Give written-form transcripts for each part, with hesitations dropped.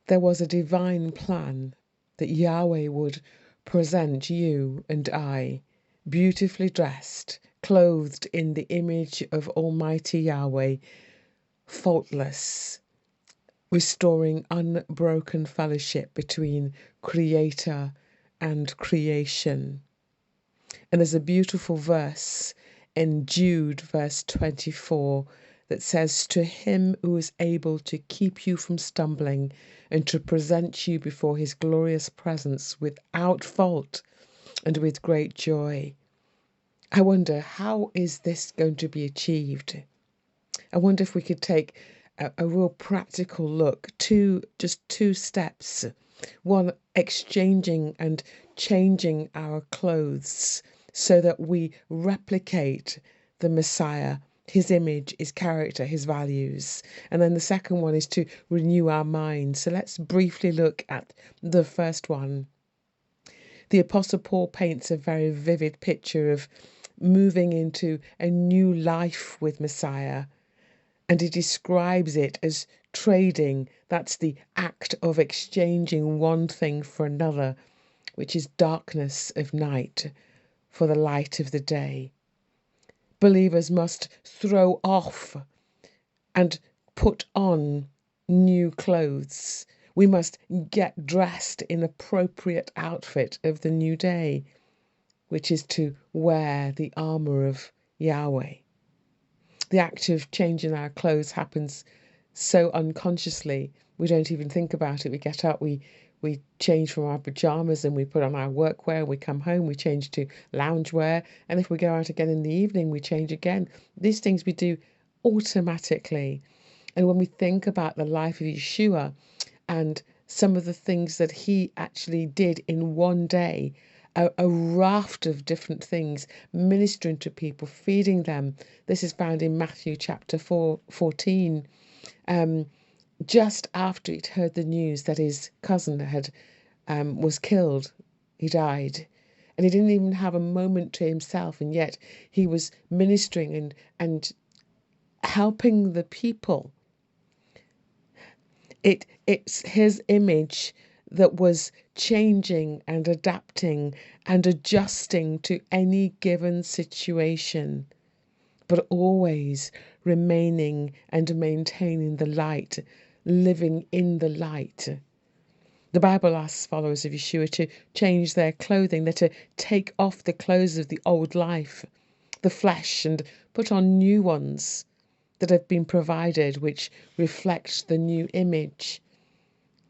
There was a divine plan that Yahweh would present you and I, beautifully dressed, clothed in the image of Almighty Yahweh, faultless, restoring unbroken fellowship between Creator and creation. And there's a beautiful verse in Jude, verse 24, that says, "To him who is able to keep you from stumbling and to present you before his glorious presence without fault and with great joy." I wonder, how is this going to be achieved? I wonder if we could take a real practical look, just two steps. One, exchanging and changing our clothes so that we replicate the Messiah, his image, his character, his values. And then the second one is to renew our minds. So let's briefly look at the first one. The Apostle Paul paints a very vivid picture of moving into a new life with Messiah. And he describes it as trading. That's the act of exchanging one thing for another, which is darkness of night for the light of the day. Believers must throw off and put on new clothes. We must get dressed in appropriate outfit of the new day, which is to wear the armour of Yahweh. The act of changing our clothes happens so unconsciously, we don't even think about it. We get up, we change from our pyjamas and we put on our workwear, we come home, we change to loungewear, and if we go out again in the evening, we change again. These things we do automatically. And when we think about the life of Yeshua and some of the things that he actually did in one day, a raft of different things, ministering to people, feeding them. This is found in Matthew chapter 14. Just after he'd heard the news that his cousin was killed, he died. And he didn't even have a moment to himself, and yet he was ministering and helping the people. It's his image that was changing and adapting and adjusting to any given situation, but always remaining and maintaining the light, living in the light. The Bible asks followers of Yeshua to change their clothing. They're to take off the clothes of the old life, the flesh, and put on new ones that have been provided, which reflect the new image.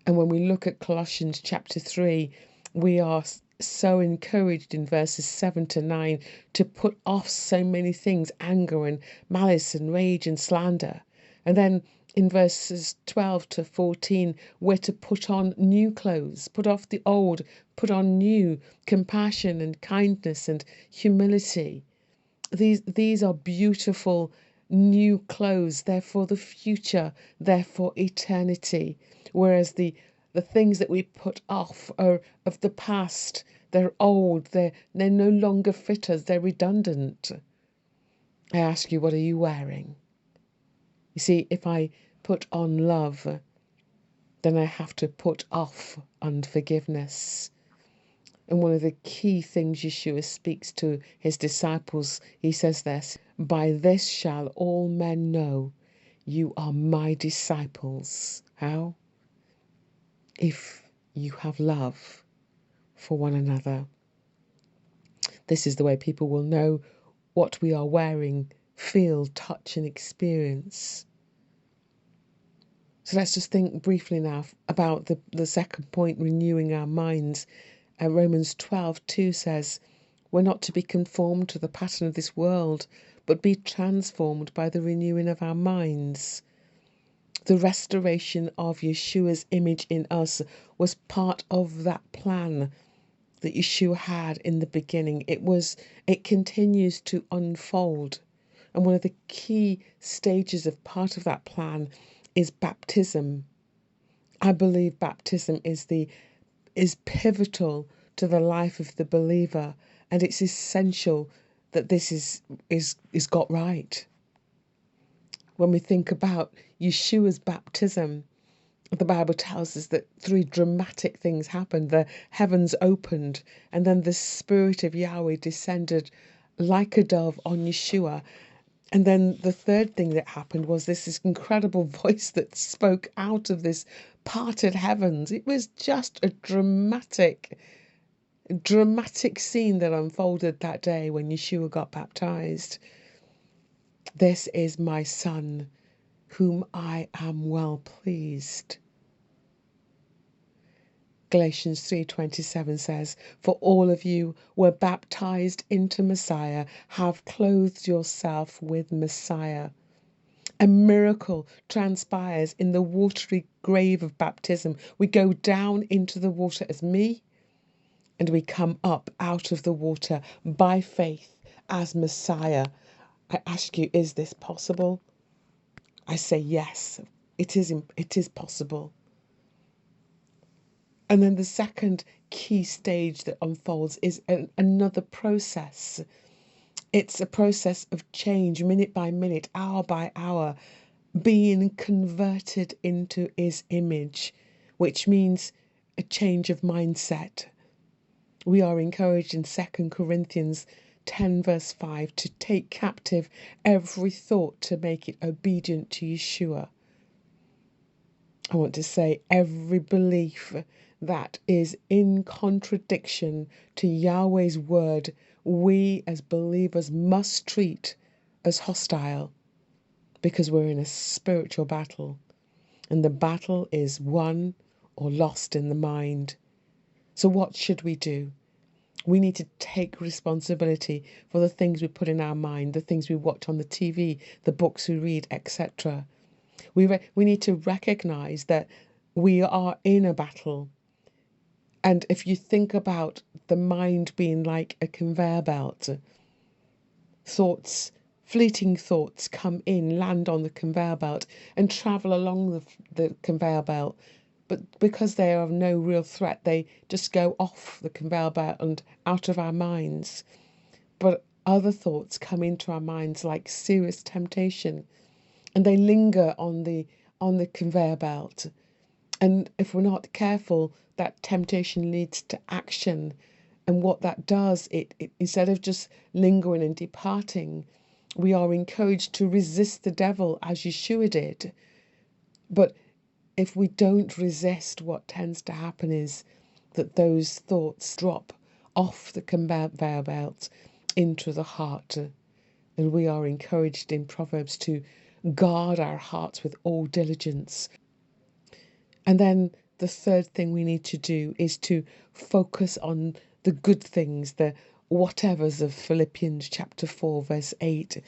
And when we look at Colossians chapter 3, we are so encouraged in verses 7 to 9 to put off so many things, anger and malice and rage and slander. And then in verses 12 to 14, we're to put on new clothes, put off the old, put on new, compassion and kindness and humility. These are beautiful new clothes. They're for the future. They're for eternity. Whereas the things that we put off are of the past. They're old. They're no longer fit us. They're redundant. I ask you, what are you wearing? You see, if I put on love, then I have to put off unforgiveness. And one of the key things Yeshua speaks to his disciples, he says this, "By this shall all men know you are my disciples." How? If you have love for one another. This is the way people will know what we are wearing, feel, touch and experience. So let's just think briefly now about the second point, renewing our minds. Romans 12:2 says, "We're not to be conformed to the pattern of this world, but be transformed by the renewing of our minds." The restoration of Yeshua's image in us was part of that plan that Yeshua had in the beginning. It continues to unfold. And one of the key stages of part of that plan is baptism. I believe baptism is pivotal to the life of the believer, and it's essential that this is got right. When we think about Yeshua's baptism, The Bible tells us that three dramatic things happened. The heavens opened, and then the Spirit of Yahweh descended like a dove on Yeshua. And then the third thing that happened was this incredible voice that spoke out of this parted heavens. It was just a dramatic scene that unfolded that day when Yeshua got baptized. This is my son, whom I am well pleased. Galatians 3:27 says, "For all of you were baptized into Messiah, have clothed yourself with Messiah." A miracle transpires in the watery grave of baptism. We go down into the water as me, and we come up out of the water by faith as Messiah. I ask you, is this possible? I say yes, it is possible. And then the second key stage that unfolds is another process. It's a process of change, minute by minute, hour by hour, being converted into his image, which means a change of mindset. We are encouraged in 2 Corinthians 10 verse 5 to take captive every thought to make it obedient to Yeshua. I want to say every belief that is in contradiction to Yahweh's word, we as believers must treat as hostile, because we're in a spiritual battle, and the battle is won or lost in the mind. So what should we do? We need to take responsibility for the things we put in our mind, the things we watch on the TV, the books we read, etc. We need to recognize that we are in a battle. And if you think about the mind being like a conveyor belt, fleeting thoughts come in, land on the conveyor belt, and travel along the conveyor belt. But because they are of no real threat, they just go off the conveyor belt and out of our minds. But other thoughts come into our minds like serious temptation, and they linger on the conveyor belt. And if we're not careful, that temptation leads to action. And what that does, it instead of just lingering and departing, we are encouraged to resist the devil as Yeshua did. But if we don't resist, what tends to happen is that those thoughts drop off the conveyor belt into the heart. And we are encouraged in Proverbs to guard our hearts with all diligence. And then the third thing we need to do is to focus on the good things, the whatevers of Philippians chapter 4, verse 8.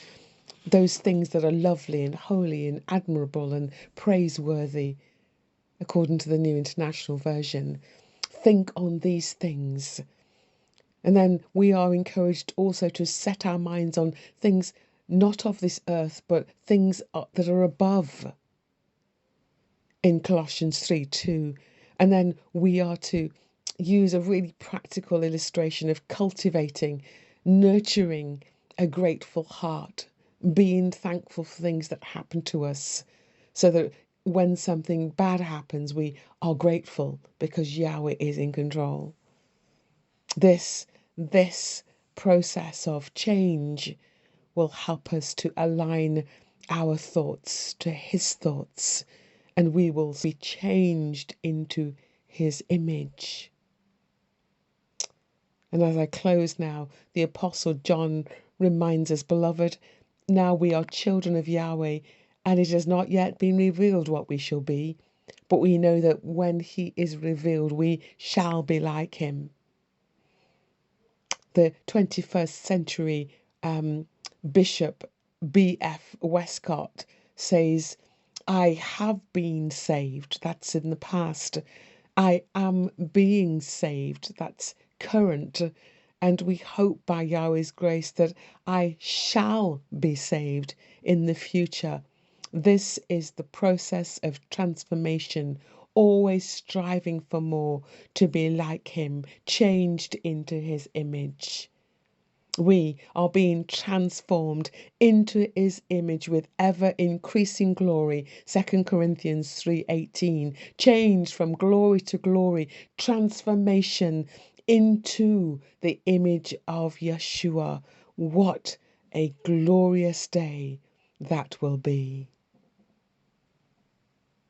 Those things that are lovely and holy and admirable and praiseworthy, according to the New International Version. Think on these things. And then we are encouraged also to set our minds on things not of this earth, but things that are above, in Colossians 3:2. And then we are to use a really practical illustration of cultivating, nurturing a grateful heart, being thankful for things that happen to us, so that when something bad happens, we are grateful because Yahweh is in control. This process of change will help us to align our thoughts to his thoughts, and we will be changed into his image. And as I close now, the Apostle John reminds us, beloved, now we are children of Yahweh, and it has not yet been revealed what we shall be, but we know that when he is revealed, we shall be like him. The 21st century Bishop B.F. Westcott says, I have been saved, that's in the past. I am being saved, that's current. And we hope by Yahweh's grace that I shall be saved in the future. This is the process of transformation, always striving for more, to be like him, changed into his image. We are being transformed into his image with ever increasing glory. 2 Corinthians 3:18. Change from glory to glory, transformation into the image of Yeshua. What a glorious day that will be.